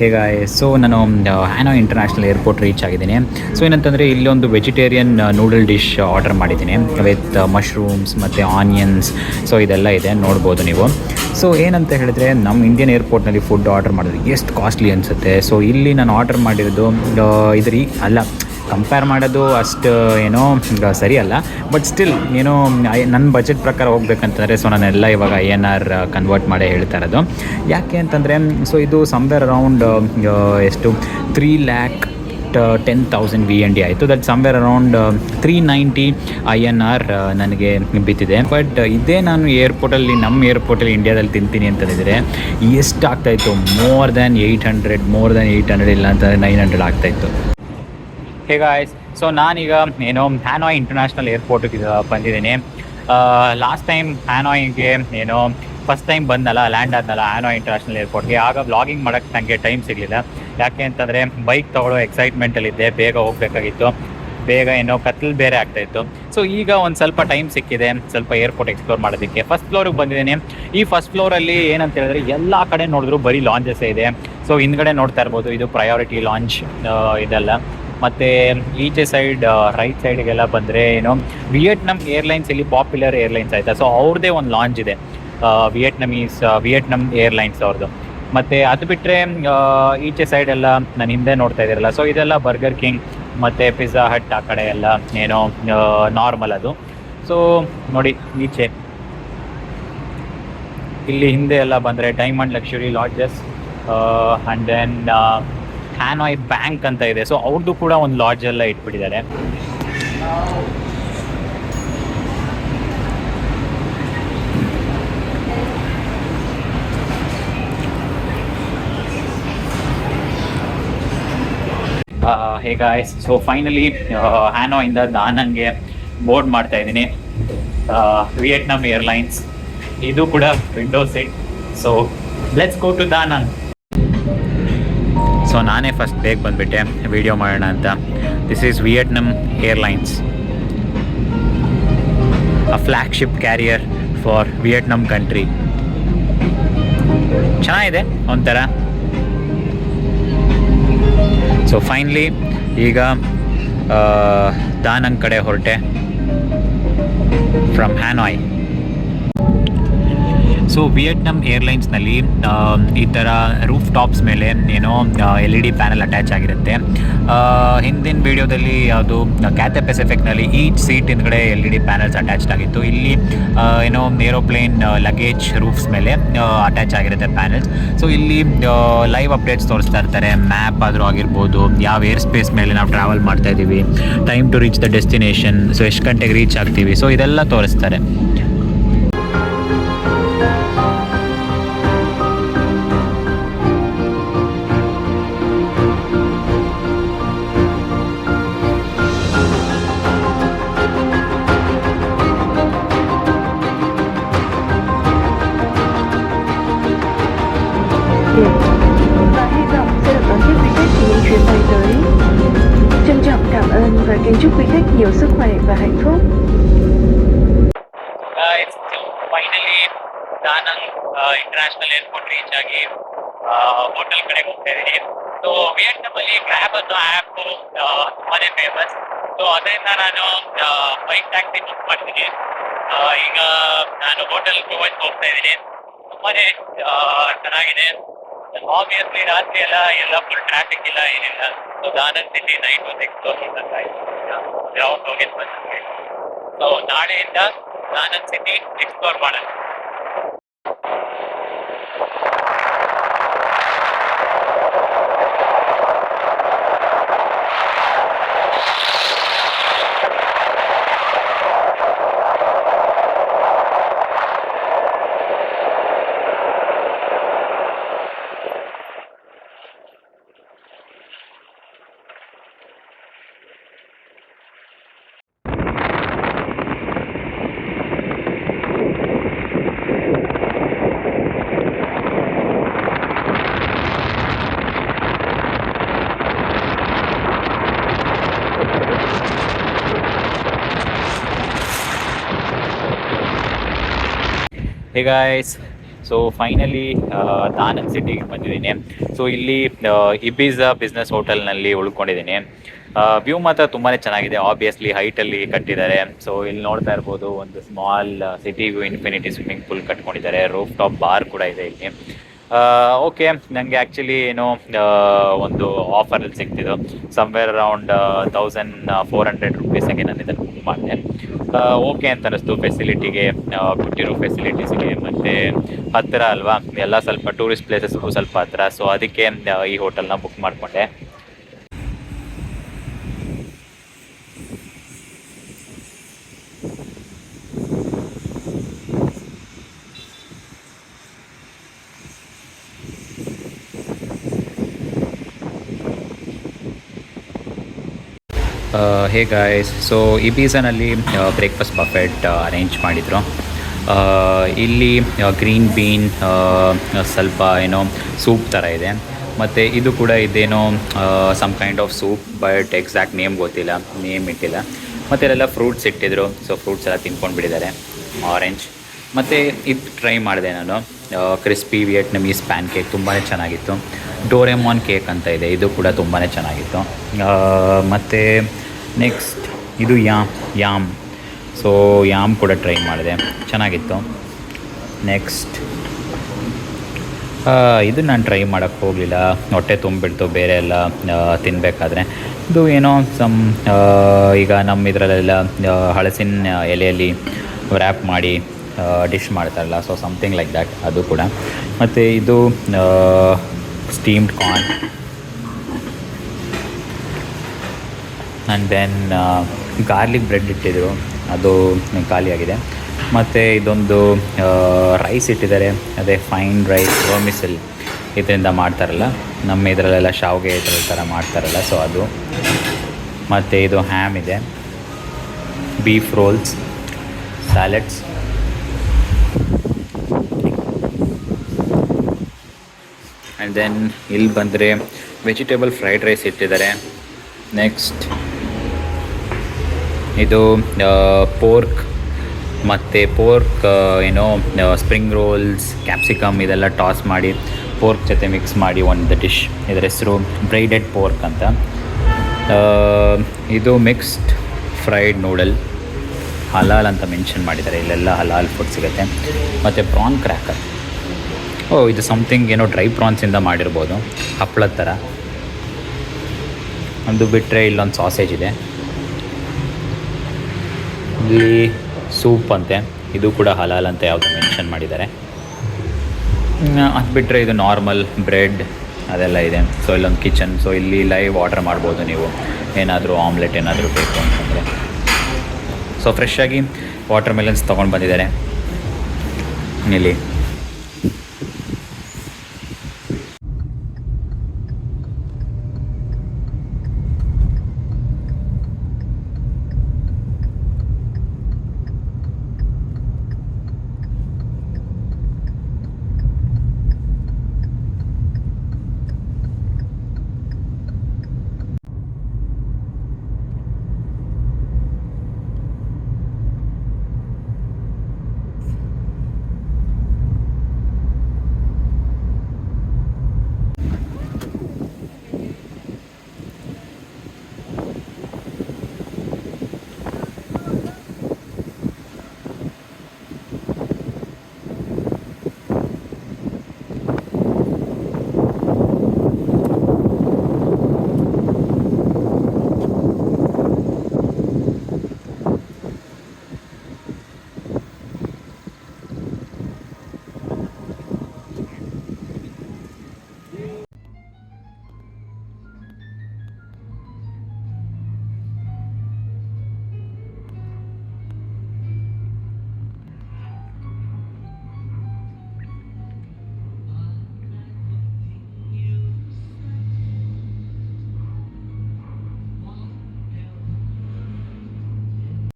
ಹೇಗ ಸೊ ನಾನು ಹ್ಯಾನೋ international airport reach ಆಗಿದ್ದೀನಿ. ಸೊ ಏನಂತಂದರೆ ಇಲ್ಲೊಂದು ವೆಜಿಟೇರಿಯನ್ ನೂಡಲ್ ಡಿಶ್ ಆರ್ಡರ್ ಮಾಡಿದ್ದೀನಿ ವಿತ್ ಮಶ್ರೂಮ್ಸ್ ಮತ್ತು ಆನಿಯನ್ಸ್. ಸೊ ಇದೆಲ್ಲ ಇದೆ, ನೋಡ್ಬೋದು ನೀವು. ಸೊ ಏನಂತ ಹೇಳಿದ್ರೆ ನಮ್ಮ ಇಂಡಿಯನ್ ಏರ್ಪೋರ್ಟ್ನಲ್ಲಿ ಫುಡ್ ಆರ್ಡರ್ ಮಾಡಿದ್ರೆ ಎಷ್ಟು ಕಾಸ್ಟ್ಲಿ ಅನಿಸುತ್ತೆ. ಸೊ ಇಲ್ಲಿ ನಾನು ಆರ್ಡರ್ ಮಾಡಿರೋದು ಅಲ್ಲ, ಕಂಪೇರ್ ಮಾಡೋದು ಅಷ್ಟು ಏನೋ ಸರಿ ಅಲ್ಲ. ಬಟ್ ಸ್ಟಿಲ್ ಏನೋ ನನ್ನ ಬಜೆಟ್ ಪ್ರಕಾರ ಹೋಗ್ಬೇಕಂತಂದರೆ ಸೊ ನಾನೆಲ್ಲ ಇವಾಗ INR ಕನ್ವರ್ಟ್ ಮಾಡೇ ಹೇಳ್ತಾ ಇರೋದು. ಯಾಕೆ ಅಂತಂದರೆ ಸೊ ಇದು ಸಮ್ವೇರ್ ಅರೌಂಡ್ ಎಷ್ಟು 3,10,000 VND ಆಯಿತು. ದಟ್ ಸಮ್ವೇರ್ ಅರೌಂಡ್ 390 INR ನನಗೆ ಬಿದ್ದಿದೆ. ಬಟ್ ಇದೇ ನಾನು ಏರ್ಪೋರ್ಟಲ್ಲಿ, ನಮ್ಮ ಏರ್ಪೋರ್ಟಲ್ಲಿ ಇಂಡಿಯಾದಲ್ಲಿ ತಿಂತೀನಿ ಅಂತಂದಿದ್ರೆ ಎಷ್ಟು ಆಗ್ತಾಯಿತ್ತು? ಮೋರ್ ದ್ಯಾನ್ 800 ಇಲ್ಲ ಅಂತಂದರೆ 900 ಆಗ್ತಾಯಿತ್ತು. ಗಾಯ್ಸ್, ಸೊ ನಾನೀಗ ಹ್ಯಾನೋಯ್ ಇಂಟರ್ನ್ಯಾಷನಲ್ ಏರ್ಪೋರ್ಟಿಗೆ ಬಂದಿದ್ದೀನಿ. ಲಾಸ್ಟ್ ಟೈಮ್ ಹ್ಯಾನೋಯ್ಗೆ ಫಸ್ಟ್ ಟೈಮ್ ಬಂದಲ್ಲ, ಲ್ಯಾಂಡ್ ಆದ್ನಲ್ಲ ಹ್ಯಾನೋಯ್ ಇಂಟರ್ನ್ಯಾಷನಲ್ ಏರ್ಪೋರ್ಟ್ಗೆ, ಆಗ ವ್ಲಾಗಿಂಗ್ ಮಾಡೋಕ್ಕೆ ನನಗೆ ಟೈಮ್ ಸಿಗಲಿಲ್ಲ. ಯಾಕೆ ಅಂತಂದರೆ ಬೈಕ್ ತೊಗೊಳ್ಳೋ ಎಕ್ಸೈಟ್ಮೆಂಟಲ್ಲಿದ್ದೆ, ಬೇಗ ಹೋಗಬೇಕಾಗಿತ್ತು, ಬೇಗ ಕತ್ಲು ಬೇರೆ ಆಗ್ತಾಯಿತ್ತು. ಸೊ ಈಗ ಒಂದು ಸ್ವಲ್ಪ ಟೈಮ್ ಸಿಕ್ಕಿದೆ ಸ್ವಲ್ಪ ಏರ್ಪೋರ್ಟ್ ಎಕ್ಸ್ಪ್ಲೋರ್ ಮಾಡೋದಕ್ಕೆ. ಫಸ್ಟ್ ಫ್ಲೋರಿಗೆ ಬಂದಿದ್ದೀನಿ. ಈ ಫಸ್ಟ್ ಫ್ಲೋರಲ್ಲಿ ಏನಂತ ಹೇಳಿದ್ರೆ ಎಲ್ಲ ಕಡೆ ನೋಡಿದ್ರು ಬರೀ ಲಾಂಜಸ್ಸೇ ಇದೆ. ಸೊ ಹಿಂದ್ಗಡೆ ನೋಡ್ತಾ ಇರ್ಬೋದು, ಇದು ಪ್ರಯಾರಿಟಿ ಲಾಂಚ್ ಇದೆಲ್ಲ. ಮತ್ತು ಈಚೆ ಸೈಡ್ ರೈಟ್ ಸೈಡಿಗೆಲ್ಲ ಬಂದರೆ ವಿಯೆಟ್ನಾಮ್ ಏರ್ಲೈನ್ಸ್ ಇಲ್ಲಿ ಪಾಪ್ಯುಲರ್ ಏರ್ಲೈನ್ಸ್ ಆಯಿತಾ. ಸೊ ಅವ್ರದ್ದೇ ಒಂದು ಲಾಂಚ್ ಇದೆ, ವಿಯೆಟ್ನಾಮ್ ಏರ್ಲೈನ್ಸ್ ಅವ್ರದ್ದು. ಮತ್ತು ಅದು ಬಿಟ್ಟರೆ ಈಚೆ ಸೈಡೆಲ್ಲ ನಾನು ಹಿಂದೆ ನೋಡ್ತಾ ಇದ್ದೀರಲ್ಲ, ಸೊ ಇದೆಲ್ಲ ಬರ್ಗರ್ ಕಿಂಗ್ ಮತ್ತು ಪಿಜ್ಜಾ ಹಟ್, ಆ ಕಡೆ ಎಲ್ಲ ನಾರ್ಮಲ್ ಅದು. ಸೊ ನೋಡಿ ಈಚೆ ಇಲ್ಲಿ ಹಿಂದೆ ಎಲ್ಲ ಬಂದರೆ diamond luxury lodges and then Hanoi bank ಅಂತ ಇದೆ. ಸೊ ಅವ್ರದ್ದು ಕೂಡ ಒಂದು ಲಾಡ್ಜ್ ಎಲ್ಲ ಇಟ್ಬಿಟ್ಟಿದ್ದಾರೆ. ಹೇ ಗಾಯ್ಸ್, ಸೊ ಫೈನಲಿ ಹ್ಯಾನೋಯಿಂದ ದಾನಂಗೆ ಬೋರ್ಡ್ ಮಾಡ್ತಾ ಇದ್ದೀನಿ. ವಿಯೆಟ್ನಾಮ್ ಏರ್ಲೈನ್ಸ್, ಇದು ಕೂಡ window seat. So let's go to Da Nang. So ನಾನೇ ಫಸ್ಟ್ ಬೇಗ ಬಂದುಬಿಟ್ಟೆ ವಿಡಿಯೋ ಮಾಡೋಣ ಅಂತ. This is Vietnam Airlines, a flagship carrier for Vietnam country. ಚೆನ್ನಾಗಿದೆ ಒಂಥರ. ಸೊ ಫೈನಲಿ ಈಗ ದಾನಂಗ್ ಕಡೆ ಹೊರಟೆ ಫ್ರಮ್ ಹ್ಯಾನೋಯ್. ಸೊ ವಿಯೆಟ್ನಾಮ್ ಏರ್ಲೈನ್ಸ್ನಲ್ಲಿ ಈ ಥರ ರೂಫ್ ಟಾಪ್ಸ್ ಮೇಲೆ LED ಪ್ಯಾನಲ್ ಅಟ್ಯಾಚ್ ಆಗಿರುತ್ತೆ. ಹಿಂದಿನ ವೀಡಿಯೋದಲ್ಲಿ ಅದು ಕ್ಯಾಥೆ ಪೆಸಿಫಿಕ್ನಲ್ಲಿ ಈಚ್ ಸೀಟ್ ಹಿಂದ್ಗಡೆ LED ಪ್ಯಾನಲ್ಸ್ ಅಟ್ಯಾಚ್ಡ್ ಆಗಿತ್ತು. ಇಲ್ಲಿ ಏರೋಪ್ಲೇನ್ ಲಗೇಜ್ ರೂಫ್ಸ್ ಮೇಲೆ ಅಟ್ಯಾಚ್ ಆಗಿರುತ್ತೆ ಪ್ಯಾನಲ್ಸ್. ಸೊ ಇಲ್ಲಿ ಲೈವ್ ಅಪ್ಡೇಟ್ಸ್ ತೋರಿಸ್ತಾ ಇರ್ತಾರೆ, ಮ್ಯಾಪ್ ಆದರೂ ಆಗಿರ್ಬೋದು, ಯಾವ ಏರ್ ಸ್ಪೇಸ್ ಮೇಲೆ ನಾವು ಟ್ರಾವೆಲ್ ಮಾಡ್ತಾ ಇದ್ದೀವಿ, time to reach the destination, so ಎಷ್ಟು ಗಂಟೆಗೆ ರೀಚ್ ಆಗ್ತೀವಿ, ಸೊ ಇದೆಲ್ಲ ತೋರಿಸ್ತಾರೆ. và hy vọng sẽ được đón tiếp quý khách trong những chuyến bay tới. Trân trọng cảm ơn và kính chúc quý khách nhiều sức khỏe và hạnh phúc. Finally Da Nang international airport reach ಆಗಿ hotel ಕಡೆಗೆ ಹೋಗ್ತಾ ಇದ್ದೀನಿ. So ವಿಯೆಟ್ನಾಮಲ್ಲಿ cab ಅನ್ನೋ app ತುಂಬಾ famous. So ಅದರಿಂದ ನಾನು bike taxi book ಮಾಡಿದ್ದೀನಿ. ಈಗ ನಾನು ಹೋಟೆಲ್ ಪ್ರೊವೈಡ್ ಹೋಗ್ತಾ ಇದ್ದೀನಿ. ತುಂಬಾ ಚೆನ್ನಾಗಿದೆ. ಆಬ್ವಿಯಸ್ಲಿ ರಾತ್ರಿ ಎಲ್ಲ ಫುಲ್ ಟ್ರಾಫಿಕ್ ಇಲ್ಲ, ಏನಿಲ್ಲ. ಸೊ ದಾನಂಗ್ ಸಿಟಿ ನೈಟ್ ಒಂದು ಎಕ್ಸ್ಪ್ಲೋರ್ ಮಾಡೋಕ್ಕಾಯ್ತು, ಗ್ರೌಂಡ್ ಹೋಗಿದ್ದು ಬಂದಂಗೆ. ಸೊ ನಾಳೆಯಿಂದ ದಾನಂಗ್ ಸಿಟಿ ಎಕ್ಸ್ಪ್ಲೋರ್ ಮಾಡೋಣ. Hey guys, ಸೊ ಫೈನಲಿ ದಾನನ್ ಸಿಟಿಗೆ ಬಂದಿದ್ದೀನಿ. ಸೊ ಇಲ್ಲಿ ಇಬೀಸಾ ಬಿಸ್ನೆಸ್ ಹೋಟೆಲ್ನಲ್ಲಿ ಉಳ್ಕೊಂಡಿದ್ದೀನಿ. ವ್ಯೂ ಮಾತ್ರ ತುಂಬಾ ಚೆನ್ನಾಗಿದೆ. ಆಬ್ವಿಯಸ್ಲಿ ಹೈಟಲ್ಲಿ ಕಟ್ಟಿದ್ದಾರೆ. ಸೊ ಇಲ್ಲಿ ನೋಡ್ತಾ ಇರ್ಬೋದು, ಒಂದು small city view infinity swimming pool ಕಟ್ಕೊಂಡಿದ್ದಾರೆ. ರೂಫ್ ಟಾಪ್ ಬಾರ್ ಕೂಡ ಇದೆ ಇಲ್ಲಿ. ಓಕೆ, ನನಗೆ ಆ್ಯಕ್ಚುಲಿ ಏನೋ ಒಂದು ಆಫರಲ್ಲಿ ಸಿಗ್ತಿದ್ದು ಸಮ್ವೇರ್ ಅರೌಂಡ್ 1400 ರುಪೀಸಿಗೆ ನಾನು ಇದನ್ನು ಬುಕ್ ಮಾಡಿದೆ. ಓಕೆ ಅಂತ ಅನ್ನಿಸ್ತು, ಫೆಸಿಲಿಟಿಗೆ, ಕೊಟ್ಟಿರೋ ಫೆಸಿಲಿಟೀಸ್ಗೆ, ಮತ್ತು ಹತ್ತಿರ ಅಲ್ವಾ, ಎಲ್ಲ ಸ್ವಲ್ಪ ಟೂರಿಸ್ಟ್ ಪ್ಲೇಸಸ್ಗೂ ಸ್ವಲ್ಪ ಹತ್ತಿರ. ಸೊ ಅದಕ್ಕೆ ಈ ಹೋಟೆಲ್ನ ಬುಕ್ ಮಾಡಿಕೊಂಡೆ. ಹೇ ಗಾಯ್ಸ್, ಸೊ ಇಬೀಸನಲ್ಲಿ ಬ್ರೇಕ್ಫಾಸ್ಟ್ ಬಫೆಟ್ ಅರೇಂಜ್ ಮಾಡಿದರು. ಇಲ್ಲಿ ಗ್ರೀನ್ ಬೀನ್ ಸ್ವಲ್ಪ ಏನೋ ಸೂಪ್ ಥರ ಇದೆ, ಮತ್ತು ಇದು ಕೂಡ ಇದೇನೋ some kind of soup, but exact name ಗೊತ್ತಿಲ್ಲ, ನೇಮ್ ಇಟ್ಟಿಲ್ಲ. ಮತ್ತು ಇಲ್ಲೆಲ್ಲ ಫ್ರೂಟ್ಸ್ ಇಟ್ಟಿದ್ರು. ಸೊ ಫ್ರೂಟ್ಸ್ ಎಲ್ಲ ತಿನ್ಕೊಂಡು ಬಿಟ್ಟಿದ್ದಾರೆ. ಆರೆಂಜ್ ಮತ್ತು ಇದು ಟ್ರೈ ಮಾಡಿದೆ ನಾನು, ಕ್ರಿಸ್ಪಿ ವಿಯೆಟ್ನಮೀಸ್ ಪ್ಯಾನ್ ಕೇಕ್, ತುಂಬಾ ಚೆನ್ನಾಗಿತ್ತು. ಡೋರೆಮಾನ್ ಕೇಕ್ ಅಂತ ಇದೆ, ಇದು ಕೂಡ ತುಂಬಾ ಚೆನ್ನಾಗಿತ್ತು. ಮತ್ತು ನೆಕ್ಸ್ಟ್ ಇದು ಯಾಮ್. ಸೊ ಯಾಮ್ ಕೂಡ ಟ್ರೈ ಮಾಡಿದೆ, ಚೆನ್ನಾಗಿತ್ತು. ನೆಕ್ಸ್ಟ್ ಇದು ನಾನು ಟ್ರೈ ಮಾಡೋಕ್ಕೆ ಹೋಗಲಿಲ್ಲ, ಹೊಟ್ಟೆ ತುಂಬಿಡ್ತು ಬೇರೆ ಎಲ್ಲ ತಿನ್ನಬೇಕಾದ್ರೆ. ಇದು ಏನೋ ಈಗ ನಮ್ಮ ಇದರಲ್ಲೆಲ್ಲ ಹಲಸಿನ ಎಲೆಯಲ್ಲಿ ರ್ಯಾಪ್ ಮಾಡಿ ಡಿಶ್ ಮಾಡ್ತಾರಲ್ಲ, ಸೊ ಸಮಥಿಂಗ್ ಲೈಕ್ ದ್ಯಾಟ್, ಅದು ಕೂಡ. ಮತ್ತು ಇದು steamed corn, and then garlic bread ಇಟ್ಟಿದ್ರು, ಅದು ಖಾಲಿಯಾಗಿದೆ. ಮತ್ತು ಇದೊಂದು ರೈಸ್ ಇಟ್ಟಿದ್ದಾರೆ, ಅದೇ ಫೈನ್ ರೈಸ್, ವರ್ಮಿಸೆಲ್ ಇದರಿಂದ ಮಾಡ್ತಾರಲ್ಲ, ನಮ್ಮ ಇದರಲ್ಲೆಲ್ಲ ಶಾವಿಗೆ ಇದ್ರ ಥರ ಮಾಡ್ತಾರಲ್ಲ, ಸೊ ಅದು. ಮತ್ತು ಇದು ಹ್ಯಾಮ್ ಇದೆ, beef rolls, salads, and then ಇಲ್ಲಿ ಬಂದರೆ ವೆಜಿಟೇಬಲ್ ಫ್ರೈಡ್ ರೈಸ್ ಇಟ್ಟಿದ್ದಾರೆ. ನೆಕ್ಸ್ಟ್ ಇದು ಪೋರ್ಕ್, ಮತ್ತು ಪೋರ್ಕ್ ಏನೋ ಸ್ಪ್ರಿಂಗ್ ರೋಲ್ಸ್, ಕ್ಯಾಪ್ಸಿಕಮ್ ಇದೆಲ್ಲ ಟಾಸ್ ಮಾಡಿ ಪೋರ್ಕ್ ಜೊತೆ ಮಿಕ್ಸ್ ಮಾಡಿ ಒಂದು ಡಿಶ್. ಇದರ ಹೆಸರು ಬ್ರೈಡೆಡ್ ಪೋರ್ಕ್ ಅಂತ. ಇದು ಮಿಕ್ಸ್ಡ್ ಫ್ರೈಡ್ ನೂಡಲ್, ಹಲಾಲ್ ಅಂತ ಮೆನ್ಷನ್ ಮಾಡಿದ್ದಾರೆ, ಇಲ್ಲೆಲ್ಲ ಹಲಾಲ್ ಫುಡ್ ಸಿಗುತ್ತೆ. ಮತ್ತು ಪ್ರಾನ್ ಕ್ರ್ಯಾಕರ್, ಇದು ಸಮಥಿಂಗ್ ಏನೋ ಡ್ರೈ ಪ್ರಾನ್ಸಿಂದ ಮಾಡಿರ್ಬೋದು, ಹಪ್ಪಳದ ಥರ. ಒಂದು ಬಿಟ್ಟರೆ ಇಲ್ಲೊಂದು ಸಾಸೇಜ್ ಇದೆ, ಇಲ್ಲಿ ಸೂಪ್ ಅಂತೆ, ಇದು ಕೂಡ ಹಲಾಲ್ ಅಂತ ಯಾವುದು ಮೆನ್ಷನ್ ಮಾಡಿದ್ದಾರೆ. ಅದು ಬಿಟ್ಟರೆ ಇದು ನಾರ್ಮಲ್ ಬ್ರೆಡ್ ಅದೆಲ್ಲ ಇದೆ. ಸೊ ಇಲ್ಲೊಂದು ಕಿಚನ್, ಸೊ ಇಲ್ಲಿ ಲೈವ್ ಆರ್ಡರ್ ಮಾಡ್ಬೋದು ನೀವು, ಏನಾದರೂ ಆಮ್ಲೆಟ್ ಏನಾದರೂ ಬೇಕು ಅಂತಂದರೆ. ಸೊ ಫ್ರೆಶ್ಶಾಗಿ ವಾಟರ್ ಮೆಲನ್ಸ್ ತೊಗೊಂಡು ಬಂದಿದ್ದಾರೆ ಇಲ್ಲಿ.